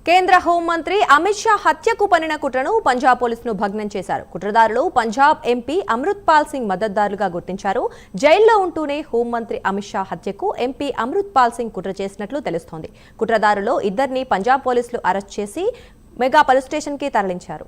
కేంద్ర హోంమంత్రి అమిత్ షా హత్యకు పన్నిన కుట్రను పంజాబ్ పోలీసులు భగ్నం చేశారు. కుట్రదారులు పంజాబ్ ఎంపీ అమృత్పాల్ సింగ్ మద్దతుదారులుగా గుర్తించారు. జైల్లో ఉంటూనే హోంమంత్రి అమిత్ షా హత్యకు ఎంపీ అమృత్పాల్ సింగ్ కుట్ర చేసినట్లు తెలుస్తోంది. కుట్రదారులో ఇద్దరిని పంజాబ్ పోలీసులు అరెస్ట్ చేసి మెగా పోలీస్ స్టేషన్కి తరలించారు.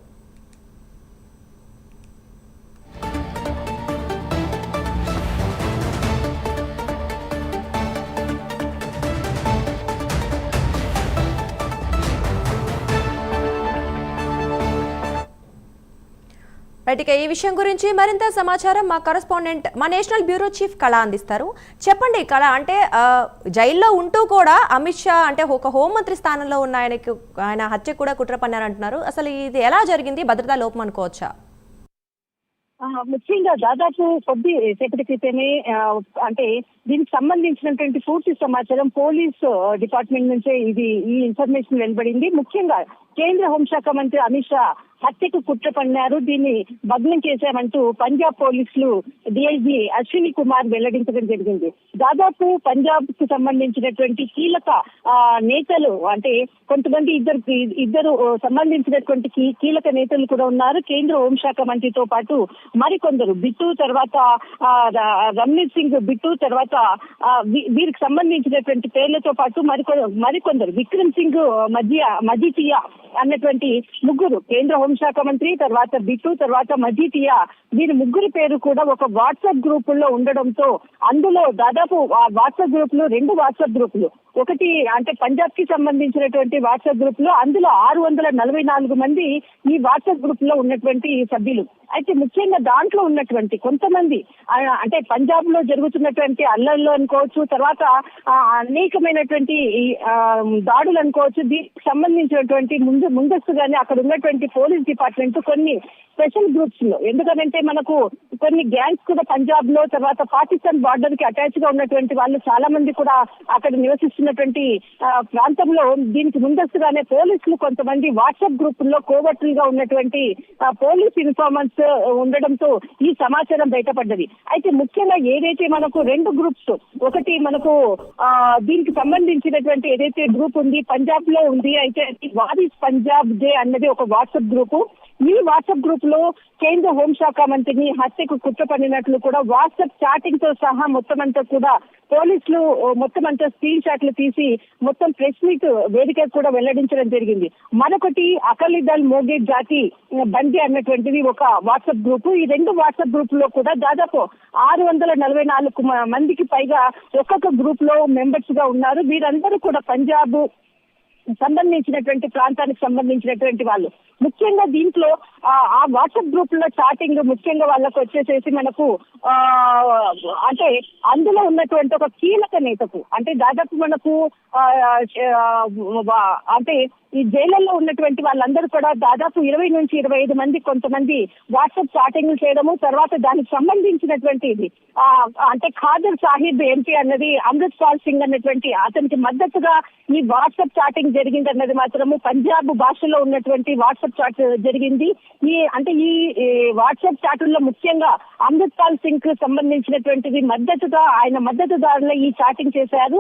ఈ విషయం గురించి మరింత సమాచారం మా కరెస్పాండెంట్ మా నేషనల్ బ్యూరో చీఫ్ కళ అందిస్తారు. చెప్పండి కళ, అంటే జైల్లో ఉంటూ కూడా అమిత్ షా అంటే ఒక హోంమంత్రి స్థానంలో ఉన్న ఆయన హత్య కూడా కుట్ర పన్నారంటున్నారు. అసలు ఇది ఎలా జరిగింది? భద్రతా లోపం అనుకోవచ్చా? ముఖ్యంగా దాదాపు కొద్దిసేపటి క్రితమే అంటే దీనికి సంబంధించినటువంటి పూర్తి సమాచారం పోలీస్ డిపార్ట్మెంట్ నుంచే ఈ ఇన్ఫర్మేషన్ వెలువడింది. ముఖ్యంగా కేంద్ర హోంశాఖ మంత్రి అమిత్ షా హత్యకు కుట్ర పన్నారు, దీన్ని భగ్నం చేశామంటూ పంజాబ్ పోలీసులు డిఐజీ అశ్విని కుమార్ వెల్లడించడం జరిగింది. దాదాపు పంజాబ్ కు సంబంధించినటువంటి కీలక నేతలు అంటే కొంతమంది ఇద్దరు సంబంధించినటువంటి కీలక నేతలు కూడా ఉన్నారు. కేంద్ర హోంశాఖ మంత్రితో పాటు మరికొందరు బిట్టు, తర్వాత రమ్నీత్ సింగ్ బిట్టు, తర్వాత వీరికి సంబంధించినటువంటి పేర్లతో పాటు మరికొందరు విక్రమ్ సింగ్ మజీటియా అన్నటువంటి ముగ్గురు, కేంద్ర హోంశాఖ మంత్రి, తర్వాత బిట్టు, తర్వాత మజీటియా, వీరి ముగ్గురి పేరు కూడా ఒక వాట్సాప్ గ్రూపుల్లో ఉండడంతో అందులో దాదాపు వాట్సాప్ గ్రూపులు 2 వాట్సాప్ గ్రూపులు, ఒకటి అంటే పంజాబ్ కి సంబంధించినటువంటి వాట్సాప్ గ్రూప్ లో అందులో 644 మంది ఈ వాట్సాప్ గ్రూప్ లో ఉన్నటువంటి సభ్యులు. అయితే ముఖ్యంగా దాంట్లో ఉన్నటువంటి కొంతమంది అంటే పంజాబ్ లో జరుగుతున్నటువంటి అల్లర్లు అనుకోవచ్చు, తర్వాత అనేకమైనటువంటి దాడులు అనుకోవచ్చు, దీనికి సంబంధించినటువంటి ముందస్తుగానే అక్కడ ఉన్నటువంటి పోలీస్ డిపార్ట్మెంట్ కొన్ని స్పెషల్ గ్రూప్స్ లో, ఎందుకంటే మనకు కొన్ని గ్యాంగ్స్ కూడా పంజాబ్ లో, తర్వాత పాకిస్తాన్ బార్డర్ కి అటాచ్ గా ఉన్నటువంటి వాళ్ళు చాలా మంది కూడా అక్కడ నివసిస్తున్నటువంటి ప్రాంతంలో దీనికి ముందస్తుగానే పోలీసులు కొంతమంది వాట్సాప్ గ్రూపుల్లో కోవర్టులుగా ఉన్నటువంటి పోలీస్ ఇన్ఫార్మర్స్ ఉండడంతో ఈ సమాచారం బయటపడ్డది. అయితే ముఖ్యంగా ఏదైతే మనకు 2 గ్రూప్స్, ఒకటి మనకు దీనికి సంబంధించినటువంటి ఏదైతే గ్రూప్ ఉంది పంజాబ్ లో ఉంది, అయితే వారిస్ పంజాబ్ డే అన్నది ఒక వాట్సాప్ గ్రూపు. ఈ వాట్సాప్ గ్రూప్ లో కేంద్ర హోంశాఖ మంత్రిని హత్యకు కుట్ర పన్నినట్లు కూడా వాట్సాప్ చాటింగ్ తో సహా మొత్తం అంతా కూడా పోలీసులు మొత్తం అంతా స్క్రీన్ షాట్లు తీసి మొత్తం ప్రెస్ మీట్ వేదిక కూడా వెల్లడించడం జరిగింది. మరొకటి అకాలీదళ్ మోగే జాతి బండి అన్నటువంటిది ఒక వాట్సాప్ గ్రూప్. ఈ 2 వాట్సాప్ గ్రూప్ లో కూడా దాదాపు 644 మందికి పైగా ఒక్కొక్క గ్రూప్ లో మెంబర్స్ గా ఉన్నారు. వీరందరూ కూడా పంజాబ్ సంబంధించినటువంటి ప్రాంతానికి సంబంధించినటువంటి వాళ్ళు. ముఖ్యంగా దీంట్లో ఆ వాట్సాప్ గ్రూప్ లో చాటింగ్ ముఖ్యంగా వాళ్ళకు వచ్చేసేసి మనకు అంటే అందులో ఉన్నటువంటి ఒక కీలక నేతకు అంటే దాదాపు మనకు అంటే ఈ జైళ్లలో ఉన్నటువంటి వాళ్ళందరూ కూడా దాదాపు 20 నుంచి 25 మంది కొంతమంది వాట్సాప్ చాటింగ్ చేయడము, తర్వాత దానికి సంబంధించినటువంటి అంటే ఖాదర్ సాహిబ్ ఎంపీ అన్నది అమృత్పాల్ సింగ్ అన్నటువంటి అతనికి మద్దతుగా ఈ వాట్సాప్ చాటింగ్ జరిగింది అన్నది మాత్రము పంజాబ్ భాషలో ఉన్నటువంటి వాట్సాప్ చాట్ జరిగింది. ఈ వాట్సాప్ చాటుల్లో ముఖ్యంగా అమృత్పాల్ సింగ్ కు సంబంధించినటువంటిది మద్దతుగా ఆయన మద్దతుదారులు ఈ చాటింగ్ చేశారు.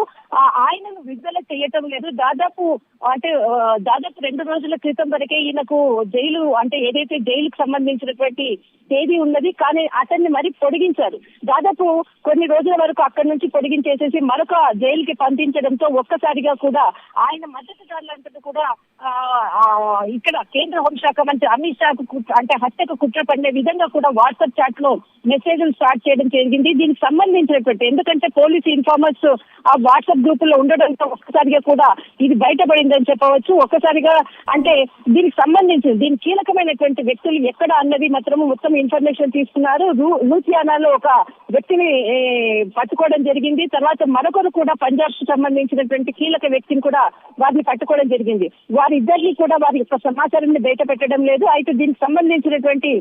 ఆయనను విడుదల చేయటం లేదు. దాదాపు 2 రోజుల క్రితం వరకే ఈయనకు జైలు అంటే ఏదైతే జైలుకు సంబంధించినటువంటి తేదీ ఉన్నది, కానీ అతన్ని మరి పొడిగించారు. దాదాపు కొన్ని రోజుల వరకు అక్కడి నుంచి పొడిగించేసేసి మరొక జైలుకి పంపించడంతో ఒక్కసారిగా కూడా ఆయన మద్దతుదారులంతా కూడా ఇక్కడ కేంద్ర హోంశాఖ మంత్రి అమిత్ షాకు అంటే హత్యకు కుట్ర పడిన విధంగా కూడా వాట్సాప్ చాట్ లో మెసేజ్లు స్టార్ట్ చేయడం జరిగింది. దీనికి సంబంధించినటువంటి ఎందుకంటే పోలీసు ఇన్ఫార్మర్స్ ఆ వాట్సాప్ గ్రూప్ లో ఉండడంతో ఒక్కసారిగా కూడా ఇది బయటపడిందని చెప్పవచ్చు. ఒక్కసారిగా అంటే దీనికి సంబంధించి దీని కీలకమైనటువంటి వ్యక్తులు ఎక్కడ అన్నది మాత్రము మొత్తం ఇన్ఫర్మేషన్ తీసుకున్నారు. లూథియానాలో ఒక వ్యక్తిని పట్టుకోవడం జరిగింది. తర్వాత మరొకరు కూడా పంజాబ్ కు సంబంధించినటువంటి కీలక వ్యక్తిని కూడా వారిని పట్టుకోవడం జరిగింది. వారిద్దరిని కూడా వారి యొక్క సమాచారాన్ని బయట పెట్టడం లేదు. అయితే దీనికి సంబంధించినటువంటి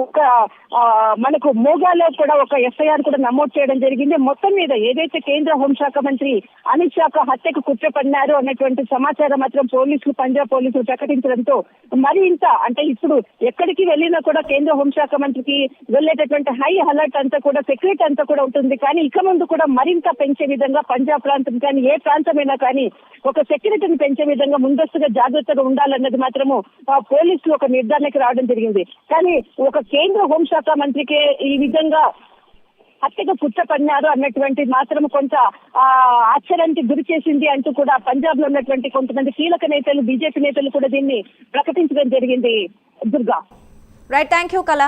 ఒక మనకు మోగాలో కూడా ఒక ఎఫ్ఐఆర్ కూడా నమోదు చేయడం జరిగింది. మొత్తం మీద ఏదైతే కేంద్ర హోంశాఖ మంత్రి అమిత్ షా హత్యకు కుట్ర పడినారు అన్నటువంటి సమాచారం మాత్రం పంజాబ్ పోలీసులు ప్రకటించడంతో మరింత అంటే ఇప్పుడు ఎక్కడికి వెళ్ళినా కూడా కేంద్ర హోంశాఖ మంత్రికి వెళ్ళేటటువంటి హై అలర్ట్ అంతా కూడా సెక్యూరిటీ అంతా కూడా ఉంటుంది. కానీ ఇక ముందు కూడా మరింత పెంచే విధంగా పంజాబ్ ప్రాంతం కానీ ఏ ప్రాంతమైనా కానీ ఒక సెక్యూరిటీని పెంచే విధంగా ముందస్తుగా ఖచ్చితంగా జాగ్రత్తగా ఉండాలన్నది మాత్రము పోలీసులు ఒక నిర్ధారణకి రావడం జరిగింది. కానీ ఒక కేంద్ర హోంశాఖ మంత్రికే ఈ విధంగా హత్యగా పుచ్చపడినారు అన్నటువంటి మాత్రం కొంత ఆశ్చర్యానికి గురి చేసింది అంటూ కూడా పంజాబ్ లో ఉన్నటువంటి కొంతమంది కీలక నేతలు, బీజేపీ నేతలు కూడా దీన్ని ప్రకటించడం జరిగింది. దుర్గా, రైట్, థ్యాంక్ యూ కళ.